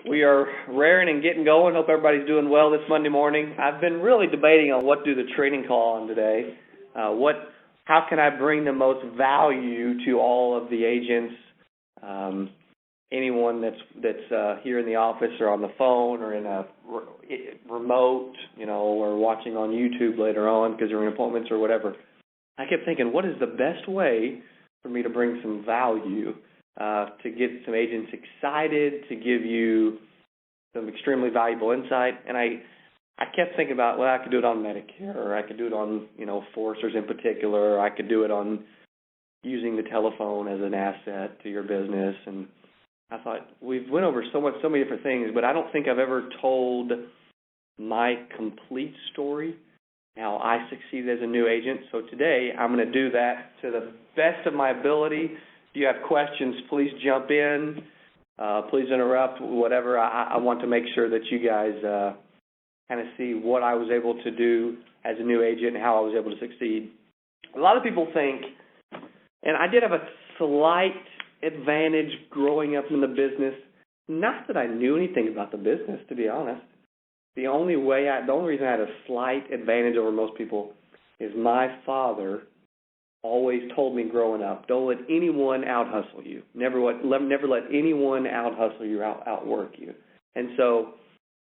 We are raring and getting going. Hope everybody's doing well this Monday morning. I've been really debating on what to do the training call on today. How can I bring the most value to all of the agents, anyone that's here in the office or on the phone or in a remote, or watching on YouTube later on because they're in appointments or whatever. I kept thinking, what is the best way for me to bring some value, to get some agents excited, to give you some extremely valuable insight? And I kept thinking about, well, I could do it on Medicare, or I could do it on, foresters in particular, or I could do it on using the telephone as an asset to your business. And I thought, we've went over so many different things, but I don't think I've ever told my complete story, how I succeeded as a new agent. So today I'm going to do that to the best of my ability. If you have questions, please jump in. Please interrupt, whatever. I want to make sure that you guys kind of see what I was able to do as a new agent and how I was able to succeed. A lot of people think, and I did have a slight advantage growing up in the business. Not that I knew anything about the business, to be honest. The only reason I had a slight advantage over most people is my father always told me growing up, don't let anyone out-hustle you. Never let anyone out-hustle you, outwork you. And so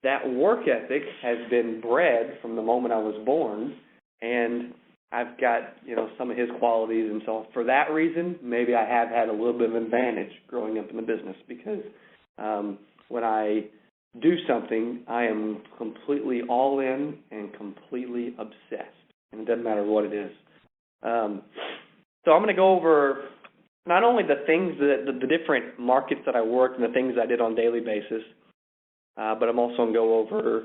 that work ethic has been bred from the moment I was born, and I've got, some of his qualities. And so for that reason, maybe I have had a little bit of an advantage growing up in the business, because when I do something, I am completely all in and completely obsessed, and it doesn't matter what it is. So I'm going to go over not only the things, the different markets that I worked and the things I did on a daily basis, but I'm also going to go over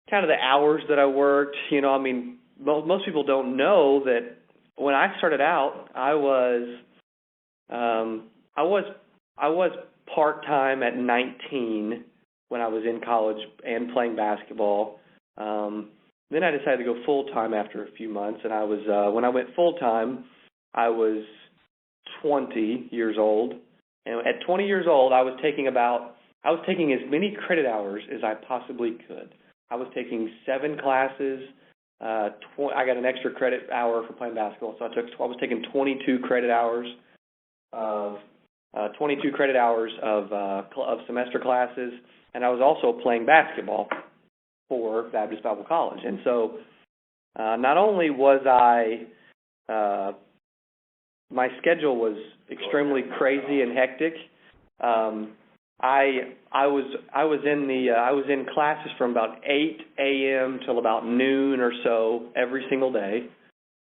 kind of the hours that I worked. Most people don't know that when I started out, I was part-time at 19 when I was in college and playing basketball. Then I decided to go full-time after a few months, and I was when I went full-time, I was 20 years old. And at 20 years old, I was taking as many credit hours as I possibly could. I was taking 7 classes. I got an extra credit hour for playing basketball, so I was taking 22 credit hours of semester classes, and I was also playing basketball for Baptist Bible College. And so not only was my schedule was extremely crazy and hectic. I was in classes from about 8 a.m. till about noon or so every single day.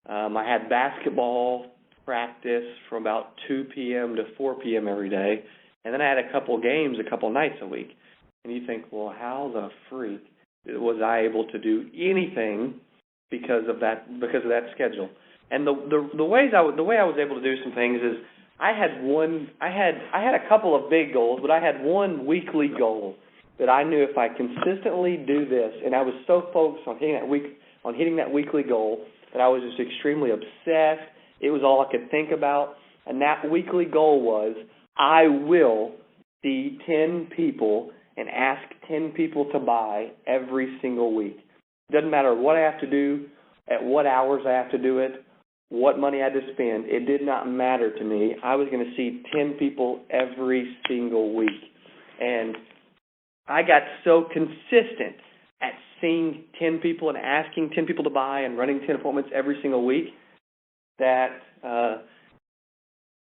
I had basketball practice from about 2 p.m. to 4 p.m. every day, and then I had a couple games a couple nights a week. And you think, well, how the freak was I able to do anything because of that schedule? And the way I was able to do some things is I had a couple of big goals, but I had one weekly goal that I knew if I consistently do this, and I was so focused on hitting that weekly goal that I was just extremely obsessed. It was all I could think about, and that weekly goal was, I will see 10 people and ask 10 people to buy every single week. Doesn't matter what I have to do, at what hours I have to do it, what money I had to spend. It did not matter to me. I was going to see 10 people every single week. And I got so consistent at seeing 10 people and asking 10 people to buy and running 10 appointments every single week that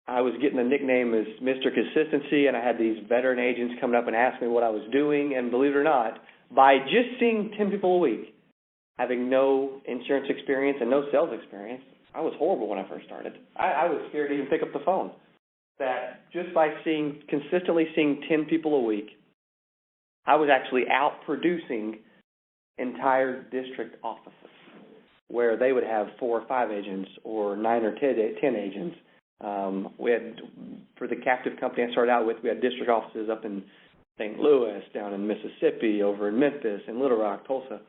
I was getting the nickname as Mr. Consistency, and I had these veteran agents coming up and asking me what I was doing. And believe it or not, by just seeing 10 people a week, having no insurance experience and no sales experience, I was horrible when I first started. I was scared to even pick up the phone. That just by consistently seeing 10 people a week, I was actually out-producing entire district offices where they would have 4 or 5 agents or 9 or 10 agents. We had, for the captive company I started out with, we had district offices up in St. Louis, down in Mississippi, over in Memphis, in Little Rock, Tulsa.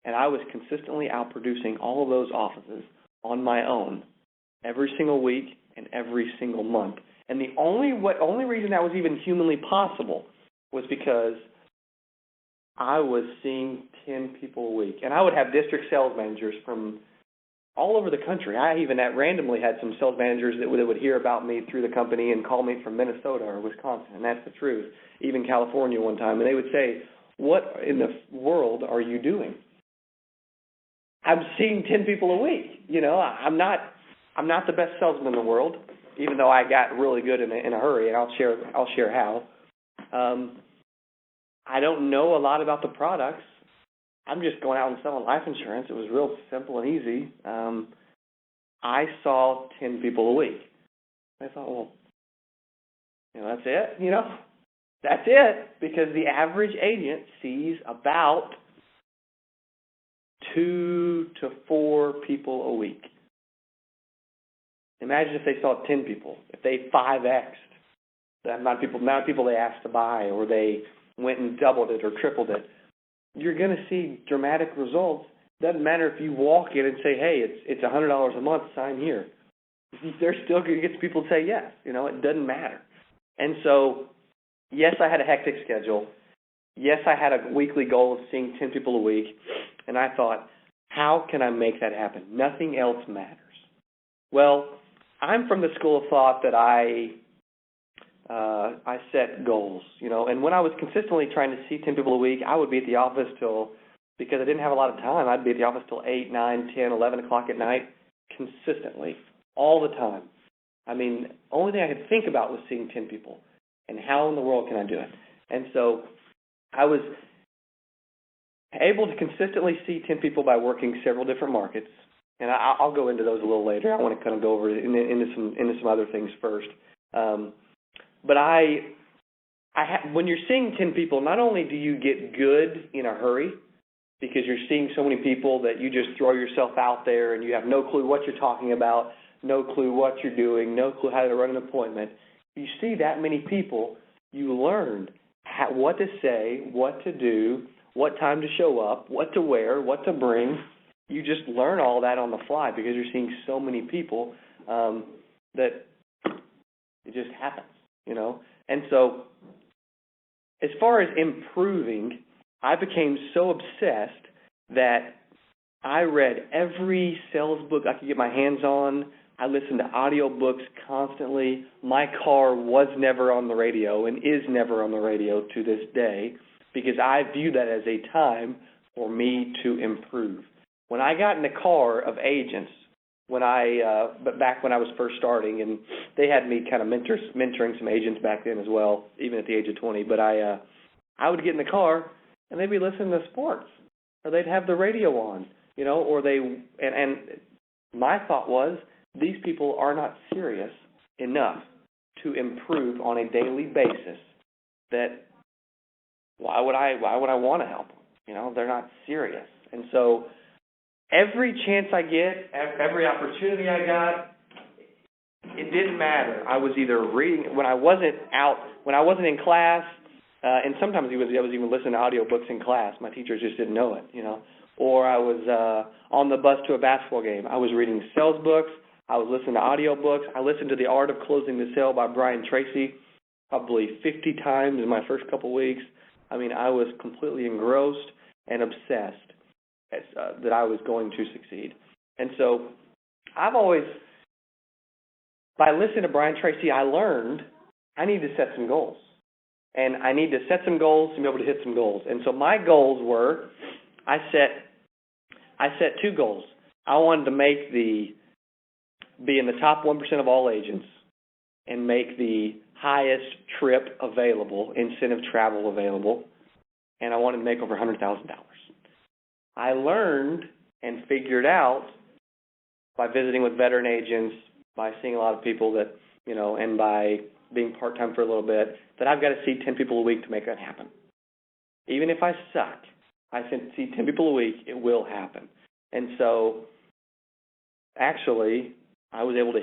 And I was consistently out-producing all of those offices on my own every single week and every single month. And the only reason that was even humanly possible was because I was seeing 10 people a week. And I would have district sales managers from all over the country. I even randomly had some sales managers that would hear about me through the company and call me from Minnesota or Wisconsin, and that's the truth. Even California one time, and they would say, "What in the world are you doing?" I'm seeing 10 people a week. You know, I'm not the best salesman in the world, even though I got really good in a hurry, and I'll share how. I don't know a lot about the products. I'm just going out and selling life insurance. It was real simple and easy. I saw 10 people a week. I thought, well, that's it, That's it, because the average agent sees about 2 to 4 people a week. Imagine if they saw 10 people, if they 5X'd the amount of people they asked to buy, or they went and doubled it or tripled it. You're going to see dramatic results. Doesn't matter if you walk in and say, hey, it's $100 a month, sign here. They're still going to get people to say yes. It doesn't matter. And so, yes, I had a hectic schedule. Yes, I had a weekly goal of seeing 10 people a week. And I thought, how can I make that happen? Nothing else matters. Well, I'm from the school of thought that I set goals, and when I was consistently trying to see 10 people a week, I would be at the office because I didn't have a lot of time, I'd be at the office till 8, 9, 10, 11 o'clock at night, consistently, all the time. I mean, only thing I could think about was seeing 10 people, and how in the world can I do it? And so I was able to consistently see 10 people by working several different markets, and I'll go into those a little later. I want to kind of go over into some other things first. But when you're seeing 10 people, not only do you get good in a hurry, because you're seeing so many people that you just throw yourself out there and you have no clue what you're talking about, no clue what you're doing, no clue how to run an appointment. You see that many people, you learn what to say, what to do, what time to show up, what to wear, what to bring. You just learn all that on the fly because you're seeing so many people that it just happens. And so as far as improving, I became so obsessed that I read every sales book I could get my hands on. I listened to audio books constantly. My car was never on the radio and is never on the radio to this day because I view that as a time for me to improve. When I got in the car of agents, but back when I was first starting, and they had me kind of mentoring some agents back then as well, even at the age of 20. But I would get in the car and they'd be listening to sports, or they'd have the radio on, or and my thought was these people are not serious enough to improve on a daily basis. That why would I want to help them? They're not serious, and so. Every chance I get, every opportunity I got, it didn't matter. I was either reading when I wasn't in class, and sometimes I was even listening to audiobooks in class. My teachers just didn't know it, Or I was on the bus to a basketball game. I was reading sales books. I was listening to audiobooks. I listened to The Art of Closing the Sale by Brian Tracy probably 50 times in my first couple weeks. I mean, I was completely engrossed and obsessed. That I was going to succeed. And so I've always, by listening to Brian Tracy, I learned I need to set some goals. And I need to set some goals to be able to hit some goals. And so my goals were, I set 2 goals. I wanted to be in the top 1% of all agents and make the highest trip available, incentive travel available, and I wanted to make over $100,000. I learned and figured out by visiting with veteran agents, by seeing a lot of people that, and by being part-time for a little bit, that I've got to see 10 people a week to make that happen. Even if I suck, I see 10 people a week, it will happen. And so, actually, I was able to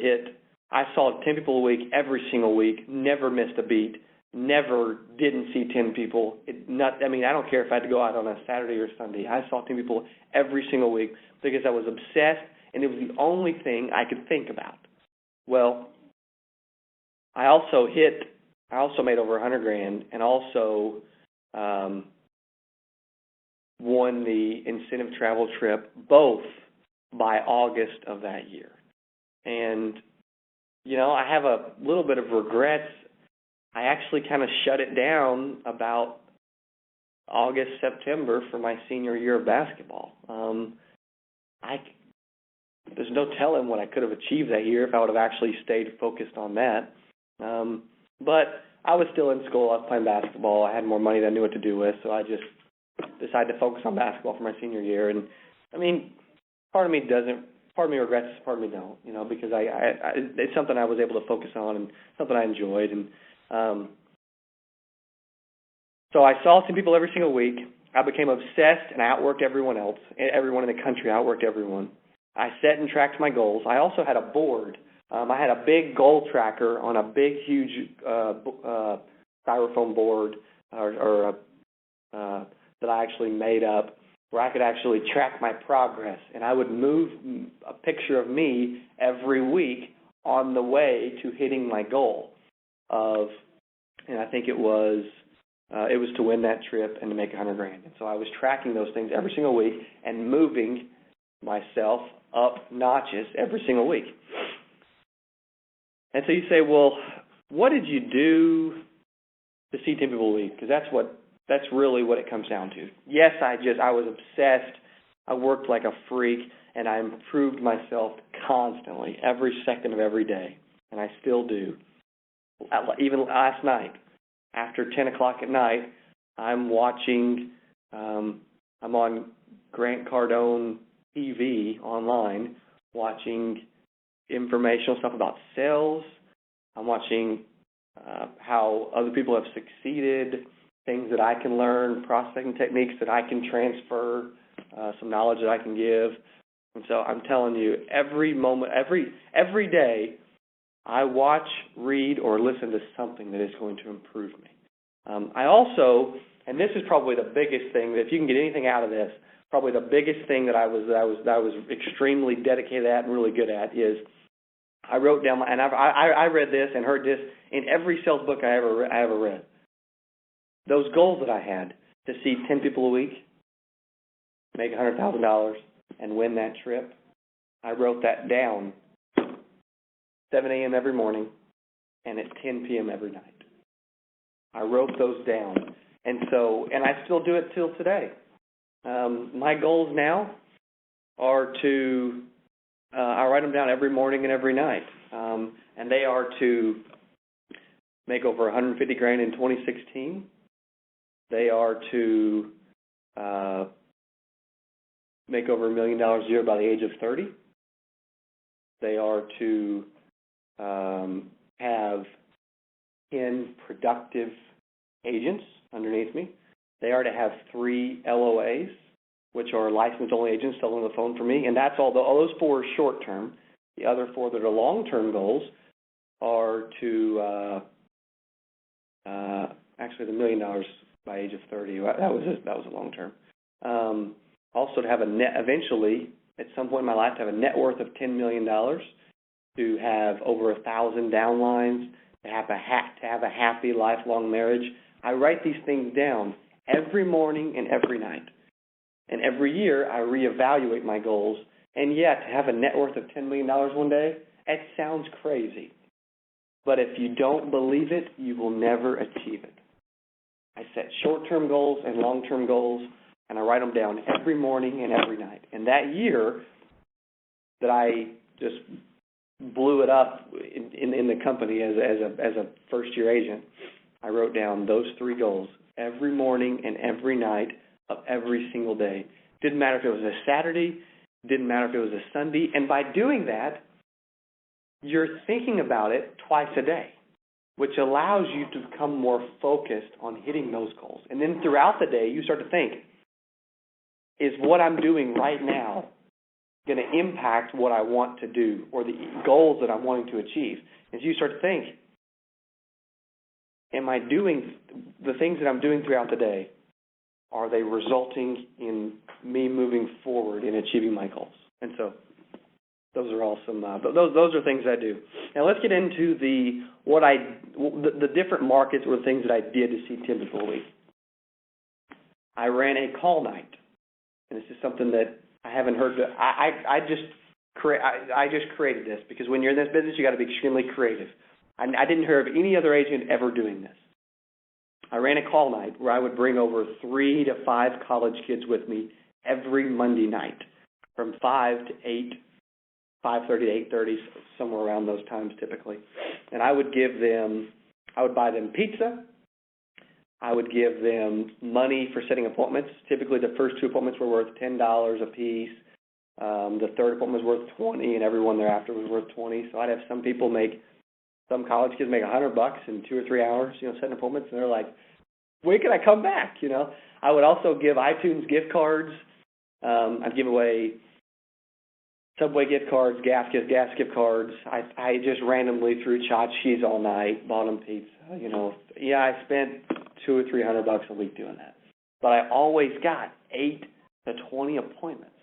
I saw 10 people a week every single week, never missed a beat, never didn't see 10 people. I don't care if I had to go out on a Saturday or Sunday. I saw 10 people every single week because I was obsessed, and it was the only thing I could think about. Well, I also made over $100,000, and also won the incentive travel trip, both by August of that year. And, I have a little bit of regrets. I actually kind of shut it down about August, September for my senior year of basketball. There's no telling what I could have achieved that year if I would have actually stayed focused on that. But I was still in school. I was playing basketball. I had more money than I knew what to do with, so I just decided to focus on basketball for my senior year. And, part of me regrets, part of me don't, because it's something I was able to focus on and something I enjoyed. And so I saw some people every single week. I became obsessed, and I outworked everyone else. Everyone in the country, I outworked everyone. I set and tracked my goals. I also had a board. I had a big goal tracker on a big, huge styrofoam board that I actually made up, where I could actually track my progress. And I would move a picture of me every week on the way to hitting my goal and I think it was to win that trip and to make $100,000. And so I was tracking those things every single week and moving myself up notches every single week. And so you say, well, what did you do to see 10 people a week? Because that's really what it comes down to. Yes, I was obsessed. I worked like a freak, and I improved myself constantly, every second of every day, and I still do. Even last night, after 10 o'clock at night, I'm watching, I'm on Grant Cardone TV online, watching informational stuff about sales. I'm watching how other people have succeeded, things that I can learn, prospecting techniques that I can transfer, some knowledge that I can give. And so I'm telling you, every moment, every day, I watch, read, or listen to something that is going to improve me. I also, and this is probably the biggest thing, that if you can get anything out of this, probably the biggest thing that I was extremely dedicated at and really good at is I wrote down, and I read this and heard this in every sales book I ever read. Those goals that I had to see 10 people a week, make $100,000, and win that trip, I wrote that down 7 a.m. every morning and at 10 p.m. every night. I wrote those down. And I still do it till today. My goals now are to, I write them down every morning and every night. And they are to make over $150,000 in 2016. They are to make over $1 million a year by the age of 30. They are to have 10 productive agents underneath me. They are to have 3 LOAs, which are licensed-only agents selling on the phone for me, and that's all those 4 are short-term. The other 4 that are long-term goals are to actually the $1 million by age of 30. That was a long-term. Also to have eventually, at some point in my life, to have a net worth of $10 million, to have over 1,000 downlines, to have a happy, lifelong marriage. I write these things down every morning and every night. And every year, I reevaluate my goals. And yet, to have a net worth of $10 million one day, it sounds crazy. But if you don't believe it, you will never achieve it. I set short-term goals and long-term goals, and I write them down every morning and every night. And that year that I just blew it up in the company as a first-year agent, I wrote down those 3 goals every morning and every night of every single day. Didn't matter if it was a Saturday, didn't matter if it was a Sunday, and by doing that, you're thinking about it twice a day, which allows you to become more focused on hitting those goals. And then throughout the day, you start to think, is what I'm doing right now going to impact what I want to do or the goals that I'm wanting to achieve? As you start to think, am I doing the things that I'm doing throughout the day, are they resulting in me moving forward in achieving my goals? And so those are all some, those are things I do. Now let's get into the different markets or things that I did to see 10 people a week. I ran a call night and this is something that I haven't heard. I just created this because when you're in this business, you got to be extremely creative. I didn't hear of any other agent ever doing this. I ran a call night where I would bring over 3 to 5 college kids with me every Monday night from 5 to 8, 5:30 to 8:30, somewhere around those times typically. And I would buy them pizza. I would give them money for setting appointments. Typically the first 2 appointments were worth $10 a piece. The third appointment was worth $20, and everyone thereafter was worth $20. So I'd have some college kids make $100 in 2 or 3 hours, setting appointments, and they're like, when can I come back, I would also give iTunes gift cards. I'd give away Subway gift cards, gas gift cards. I just randomly threw tchotchkes all night, bought them pizza, Yeah, I spent $200 or $300 a week doing that. But I always got 8 to 20 appointments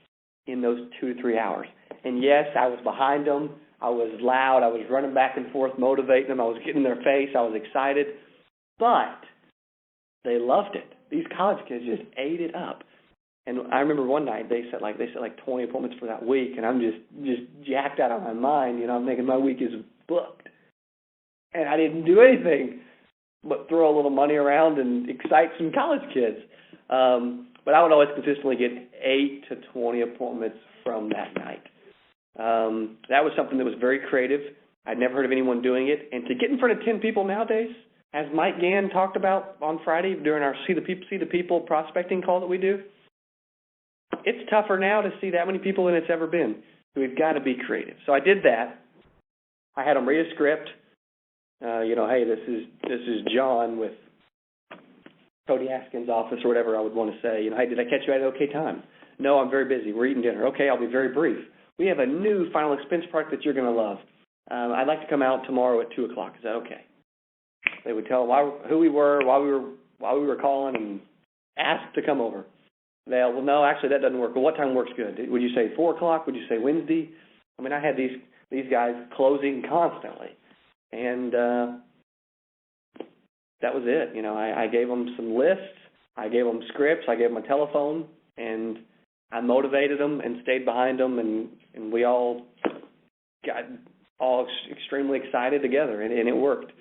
in those 2 to 3 hours. And yes, I was behind them. I was loud. I was running back and forth, motivating them. I was getting in their face. I was excited. But they loved it. These college kids just ate it up. And I remember one night they set like 20 appointments for that week, and I'm just jacked out of my mind. I'm thinking my week is booked. And I didn't do anything but throw a little money around and excite some college kids. But I would always consistently get 8 to 20 appointments from that night. That was something that was very creative. I'd never heard of anyone doing it. And to get in front of 10 people nowadays, as Mike Gann talked about on Friday during our See the People prospecting call that we do, it's tougher now to see that many people than it's ever been. So we've got to be creative. So I did that. I had them read a script. Hey, this is John with Cody Askins' office or whatever I would want to say. Hey, did I catch you at an okay time? No, I'm very busy. We're eating dinner. Okay, I'll be very brief. We have a new final expense product that you're going to love. I'd like to come out tomorrow at 2 o'clock. Is that okay? They would tell them who we were, why we were calling, and ask to come over. Well, no, actually that doesn't work. Well, what time works good? Would you say 4 o'clock? Would you say Wednesday? I mean, I had these guys closing constantly, and that was it. I gave them some lists, I gave them scripts, I gave them a telephone, and I motivated them and stayed behind them, and we all got extremely excited together, and it worked.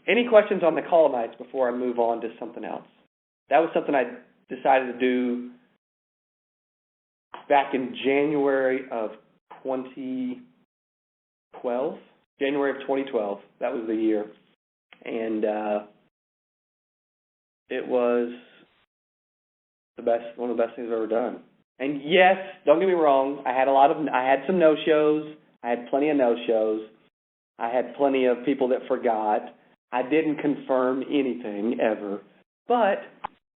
Any questions on the call nights before I move on to something else? That was something I decided to do back in January of 2012. January of 2012, that was the year. And it was one of the best things I've ever done. And yes, don't get me wrong, I had some no-shows. I had plenty of no-shows. I had plenty of people that forgot. I didn't confirm anything ever. But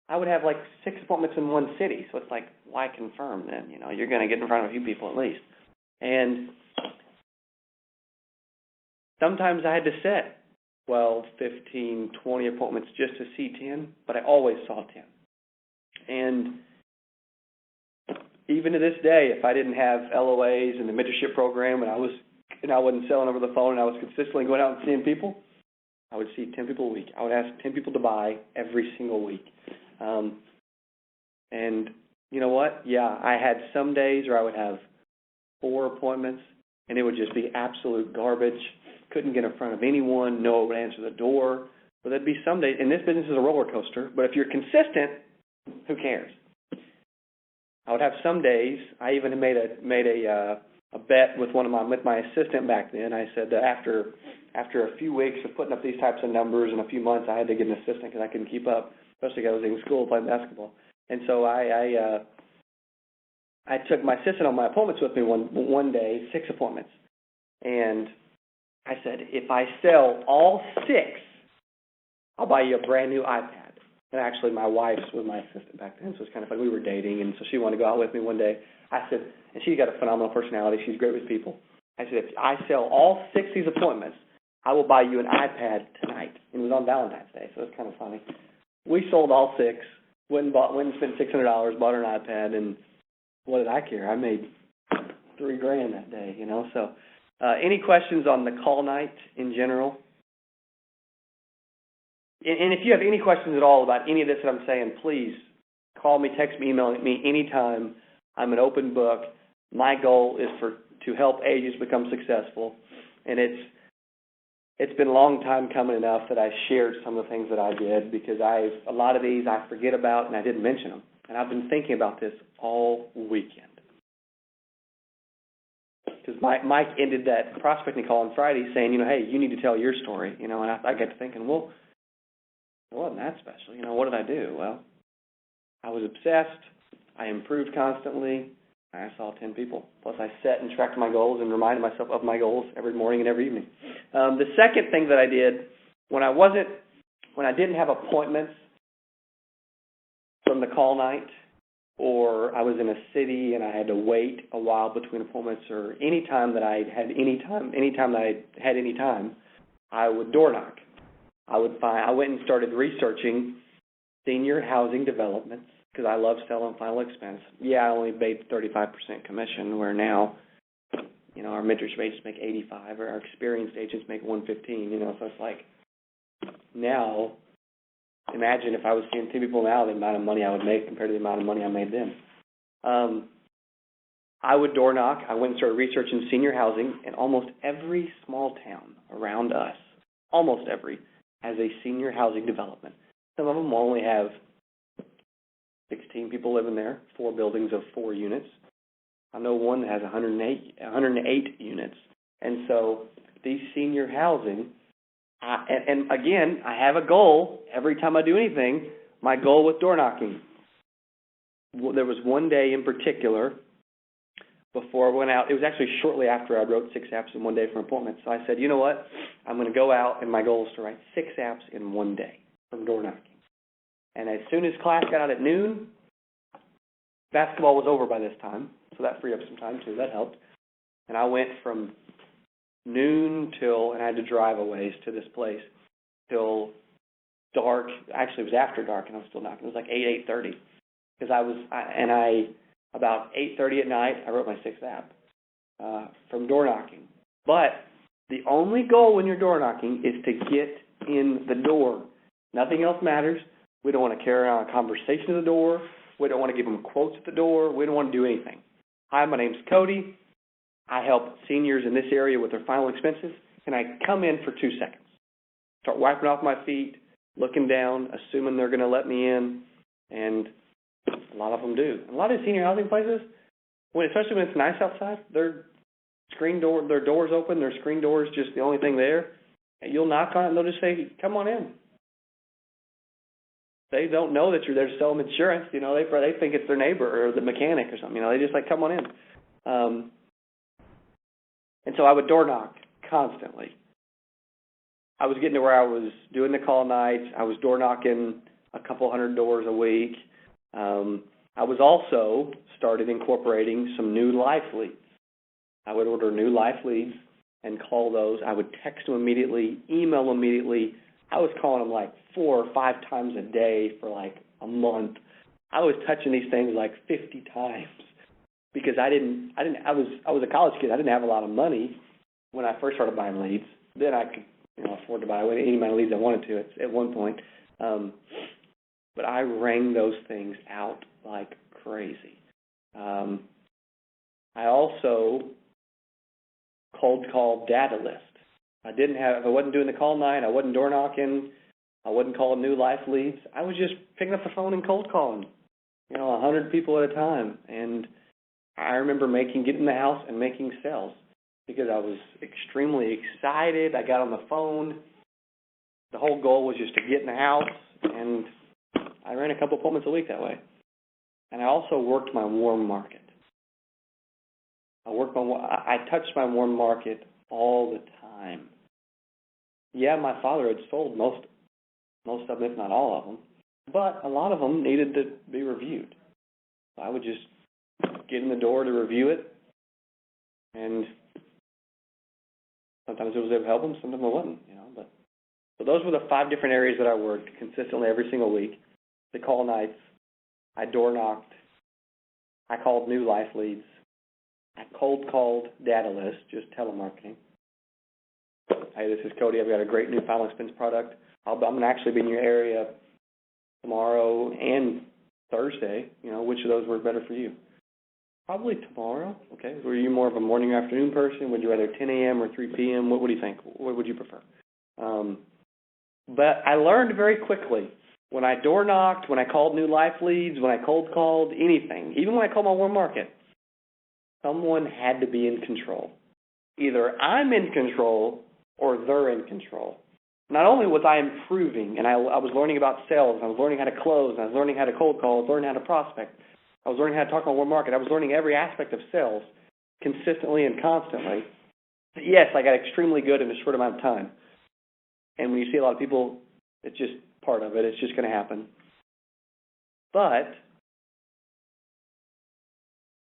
I would have like 6 appointments in one city. So it's like, why confirm then? You're going to get in front of a few people at least. And sometimes I had to set 12, 15, 20 appointments just to see 10, but I always saw 10. And even to this day, if I didn't have LOAs and the mentorship program and I wasn't selling over the phone and I was consistently going out and seeing people, I would see 10 people a week. I would ask 10 people to buy every single week. And you know what? Yeah, I had some days where I would have 4 appointments and it would just be absolute garbage. Couldn't get in front of anyone. No one would answer the door. But there'd be some days, and this business is a roller coaster, but if you're consistent, who cares? I would have some days. I even made a bet with my assistant back then. I said that after a few weeks of putting up these types of numbers in a few months, I had to get an assistant because I couldn't keep up, especially because I was in school playing basketball. And so I took my assistant on my appointments with me one day, 6 appointments, and I said, if I sell all 6, I'll buy you a brand new iPad. And actually, my wife was my assistant back then, so it's kind of funny. We were dating, and so she wanted to go out with me one day. I said, and she's got a phenomenal personality. She's great with people. I said, if I sell all 6 of these appointments, I will buy you an iPad tonight. And it was on Valentine's Day, so it's kind of funny. We sold all 6, went and spent $600, bought her an iPad, and what did I care? I made $3,000 that day, So, any questions on the call night in general? And if you have any questions at all about any of this that I'm saying, please Call me, text me, email me anytime. I'm an open book. My goal is to help agents become successful, and it's been a long time coming enough that I shared some of the things that I did, because a lot of these I forget about and I didn't mention them. And I've been thinking about this all weekend. Because Mike ended that prospecting call on Friday saying, hey, you need to tell your story, and I got to thinking, well, it wasn't that special. What did I do? Well, I was obsessed. I improved constantly. I saw 10 people. Plus, I set and tracked my goals and reminded myself of my goals every morning and every evening. The second thing that I did when I didn't have appointments from the call night, or I was in a city and I had to wait a while between appointments, or any time that I had any time, I would door knock. I went and started researching senior housing developments, because I love selling final expense. Yeah, I only made 35% commission, where now, our mentorship agents make 85, or our experienced agents make 115. So it's like, now, imagine if I was seeing 2 people now, the amount of money I would make compared to the amount of money I made then. I would door knock. I went and started researching senior housing, and almost every small town around us, almost every, has a senior housing development. Some of them only have 16 people living there, 4 buildings of 4 units. I know one that has 108 units. And so these senior housing, and again, I have a goal every time I do anything. My goal with door knocking. There was one day in particular before I went out. It was actually shortly after I wrote 6 apps in one day for an appointment. So I said, you know what? I'm going to go out, and my goal is to write 6 apps in one day from door knocking. And as soon as class got out at noon, basketball was over by this time, so that freed up some time too. That helped. And I went from noon and I had to drive a ways to this place, till dark. Actually, it was after dark, and I was still knocking. It was like 8:30, because about 8:30 at night, I wrote my 6th app from door knocking. But the only goal when you're door knocking is to get in the door. Nothing else matters. We don't want to carry on a conversation at the door. We don't want to give them quotes at the door. We don't want to do anything. Hi, my name's Cody. I help seniors in this area with their final expenses, and I come in for 2 seconds. Start wiping off my feet, looking down, assuming they're going to let me in, and a lot of them do. And a lot of senior housing places, especially when it's nice outside, their doors open, their screen door is just the only thing there, and you'll knock on it, and they'll just say, come on in. They don't know that you're there to sell them insurance. They think it's their neighbor or the mechanic or something. They just like, come on in. And so I would door knock constantly. I was getting to where I was doing the call nights. I was door knocking a couple hundred doors a week. I was also started incorporating some new life leads. I would order new life leads and call those. I would text them immediately, email them immediately. I was calling them like 4 or 5 times a day for like a month. I was touching these things like 50 times, because I was a college kid. I didn't have a lot of money when I first started buying leads. Then I could afford to buy any amount of leads I wanted to at one point. But I rang those things out like crazy. I also cold called data list. If I wasn't doing the call night, I wasn't door knocking, I wasn't calling new life leads. I was just picking up the phone and cold calling, 100 people at a time. And I remember getting in the house and making sales, because I was extremely excited. I got on the phone. The whole goal was just to get in the house, and I ran a couple appointments a week that way. And I also worked my warm market. I touched my warm market all the time. Yeah, my father had sold most of them, if not all of them, but a lot of them needed to be reviewed. So I would just get in the door to review it, and sometimes it was able to help them, sometimes it wasn't, But so those were the 5 different areas that I worked consistently every single week. The call nights, I door knocked, I called new life leads, I cold called data lists, just telemarketing. Hey, this is Cody. I've got a great new final expense product. I'm going to actually be in your area tomorrow and Thursday. Which of those work better for you? Probably tomorrow. Okay. Were you more of a morning or afternoon person? Would you rather 10 a.m. or 3 p.m.? What do you think? What would you prefer? But I learned very quickly when I door knocked, when I called new life leads, when I cold called, anything, even when I called my warm market, someone had to be in control. Either I'm in control or they're in control. Not only was I improving, and I was learning about sales, I was learning how to close, I was learning how to cold call, I was learning how to prospect, I was learning how to talk on warm market, I was learning every aspect of sales consistently and constantly. Yes, I got extremely good in a short amount of time. And when you see a lot of people, it's just part of it. It's just going to happen. But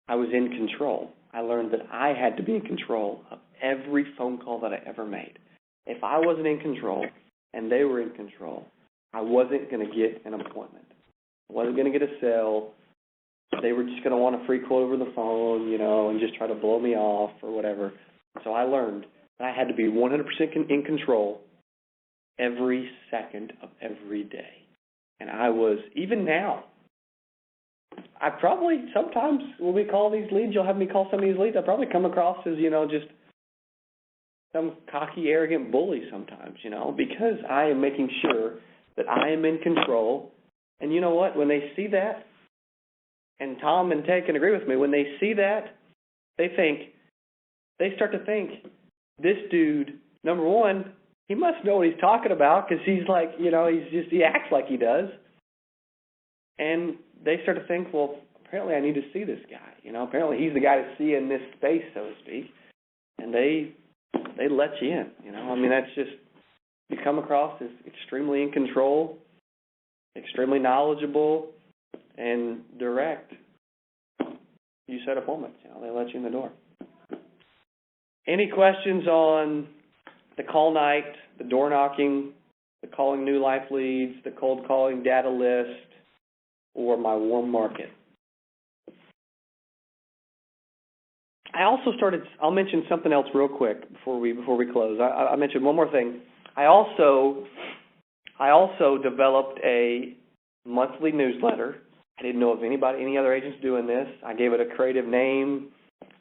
I was in control. I learned that I had to be in control of every phone call that I ever made. If I wasn't in control and they were in control, I wasn't going to get an appointment. I wasn't going to get a sale. They were just going to want a free quote over the phone, and just try to blow me off or whatever. So I learned that I had to be 100% in control every second of every day. And I was, even now, I probably, sometimes when we call these leads, you'll have me call some of these leads, I probably come across as, just some cocky, arrogant bully sometimes, because I am making sure that I am in control. And you know what? When they see that, and Tom and Ted can agree with me, when they see that, they start to think, this dude, number one, he must know what he's talking about because he's like, he acts like he does. And they start to think, well, apparently I need to see this guy. Apparently he's the guy to see in this space, so to speak. And they let you in. That's just, you come across as extremely in control, extremely knowledgeable, and direct. You set appointments. They let you in the door. Any questions on the call night, the door knocking, the calling new life leads, the cold calling data list, or my warm market? I also I'll mention something else real quick before we close. I mentioned one more thing. I also developed a monthly newsletter. I didn't know of any other agents doing this. I gave it a creative name,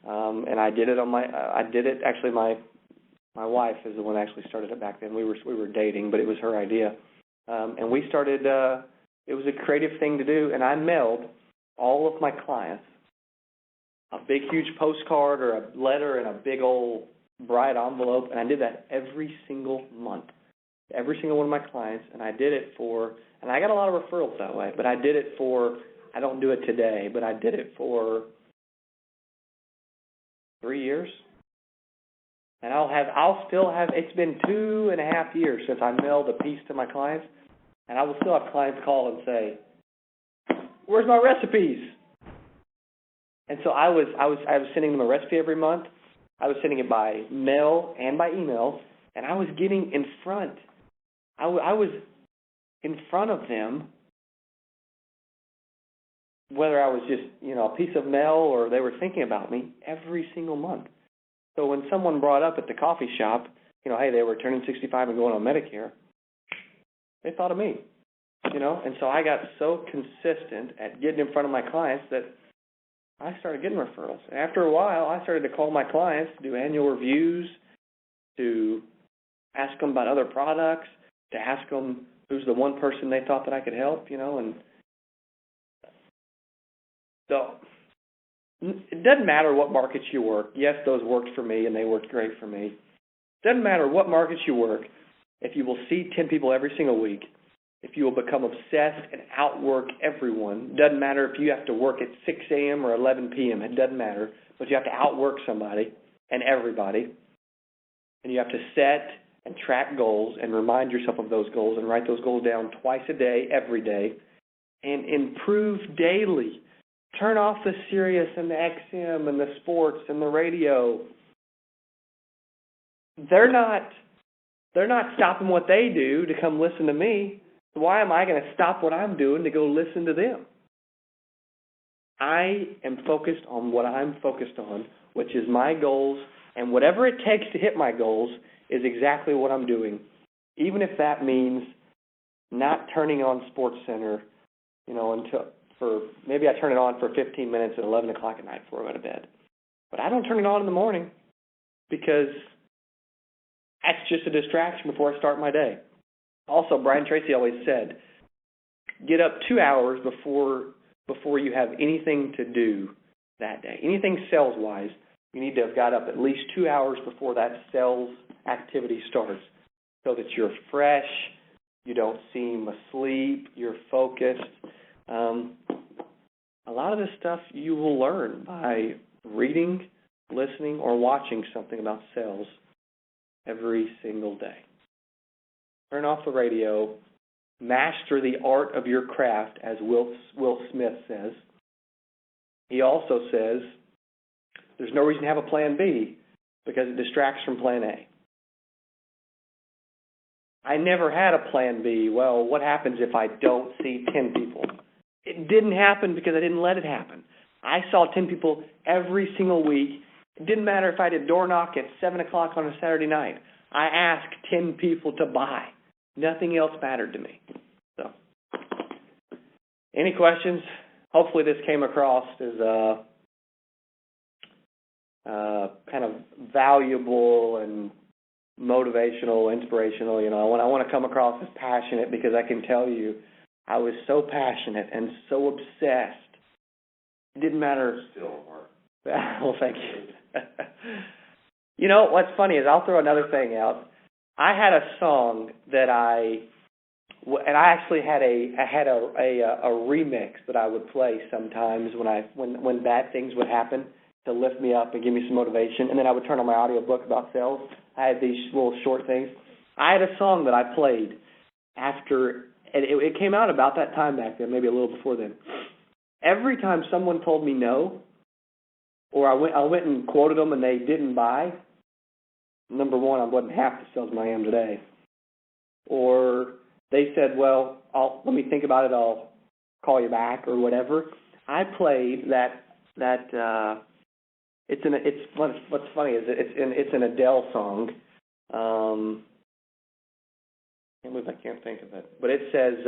and I did it actually my wife is the one that actually started it back then. We were dating, but it was her idea. And we started, it was a creative thing to do, and I mailed all of my clients a big, huge postcard or a letter in a big old bright envelope, and I did that every single month. Every single one of my clients, and I did it for, and I got a lot of referrals that way, but I did it for, I don't do it today, but I did it for 3 years. And I'll still have, it's been 2.5 years since I mailed a piece to my clients, and I will still have clients call and say, where's my recipes? And so I was sending them a recipe every month. I was sending it by mail and by email, and I was getting in front. I was in front of them, whether I was just, a piece of mail or they were thinking about me every single month. So when someone brought up at the coffee shop, hey, they were turning 65 and going on Medicare, they thought of me, And so I got so consistent at getting in front of my clients that I started getting referrals. After a while, I started to call my clients to do annual reviews, to ask them about other products, to ask them who's the one person they thought that I could help, and so it doesn't matter what markets you work. Yes, those worked for me, and they worked great for me. It doesn't matter what markets you work. If you will see 10 people every single week, if you will become obsessed and outwork everyone, doesn't matter if you have to work at 6 a.m. or 11 p.m., it doesn't matter, but you have to outwork somebody and everybody, and you have to set and track goals and remind yourself of those goals and write those goals down twice a day, every day, and improve daily. Turn off the Sirius and the XM and the sports and the radio. They're not stopping what they do to come listen to me. Why am I going to stop what I'm doing to go listen to them? I am focused on what I'm focused on, which is my goals, and whatever it takes to hit my goals is exactly what I'm doing, even if that means not turning on SportsCenter, until maybe I turn it on for 15 minutes at 11 o'clock at night before I go to bed. But I don't turn it on in the morning because that's just a distraction before I start my day. Also, Brian Tracy always said, get up 2 hours before you have anything to do that day. Anything sales-wise, you need to have got up at least 2 hours before that sales activity starts so that you're fresh, you don't seem asleep, you're focused. A lot of this stuff you will learn by reading, listening, or watching something about sales every single day. Turn off the radio. Master the art of your craft, as Will Smith says. He also says there's no reason to have a plan B because it distracts from plan A. I never had a plan B. Well, what happens if I don't see 10 people? It didn't happen because I didn't let it happen. I saw 10 people every single week. It didn't matter if I did door knock at 7 o'clock on a Saturday night. I asked 10 people to buy. Nothing else mattered to me. So, any questions? Hopefully this came across as kind of valuable and motivational, inspirational. You know, I want to come across as passionate because I can tell you I was so passionate and so obsessed. It didn't matter. Still work. Well, thank you. You know, what's funny is I'll throw another thing out. I had a song that I actually had a remix that I would play sometimes when bad things would happen to lift me up and give me some motivation, and then I would turn on my audiobook about sales. I had these little short things. I had a song that I played after, and it came out about that time back then, maybe a little before then. Every time someone told me no, or I went and quoted them and they didn't buy, number one, I wasn't half the salesman I am today. Or they said, well, let me think about it, I'll call you back or whatever. I played what's funny is it's an Adele song. I can't think of it. But it says,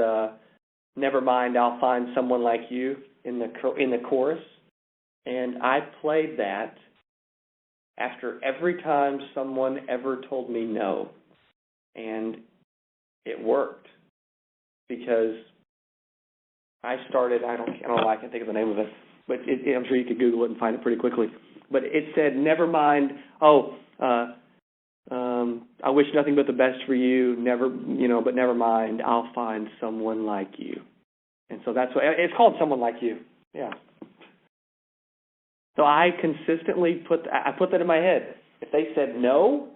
never mind, I'll find someone like you in the chorus. And I played that after every time someone ever told me no. And it worked because I started, I don't know, I can't think of the name of it, but I'm sure you could Google it and find it pretty quickly. But it said, never mind, I wish nothing but the best for you, but never mind, I'll find someone like you. And so that's what, it's called Someone Like You, yeah. So I consistently put that in my head. If they said no,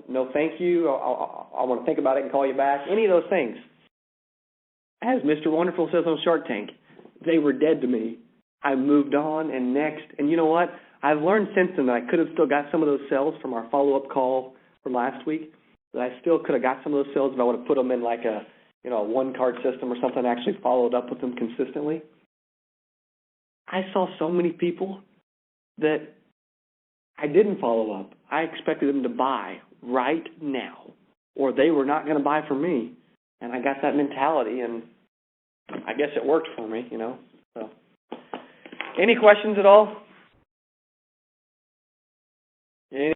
no thank you, I want to think about it and call you back, any of those things. As Mr. Wonderful says on Shark Tank, they were dead to me. I moved on and next. And you know what? I've learned since then that I could have still got some of those sales from our follow-up call from last week, that I still could have got some of those sales if I would have put them in like a one-card system or something, actually followed up with them consistently. I saw so many people that I didn't follow up. I expected them to buy right now, or they were not going to buy from me. And I got that mentality, and I guess it worked for me, So, any questions at all?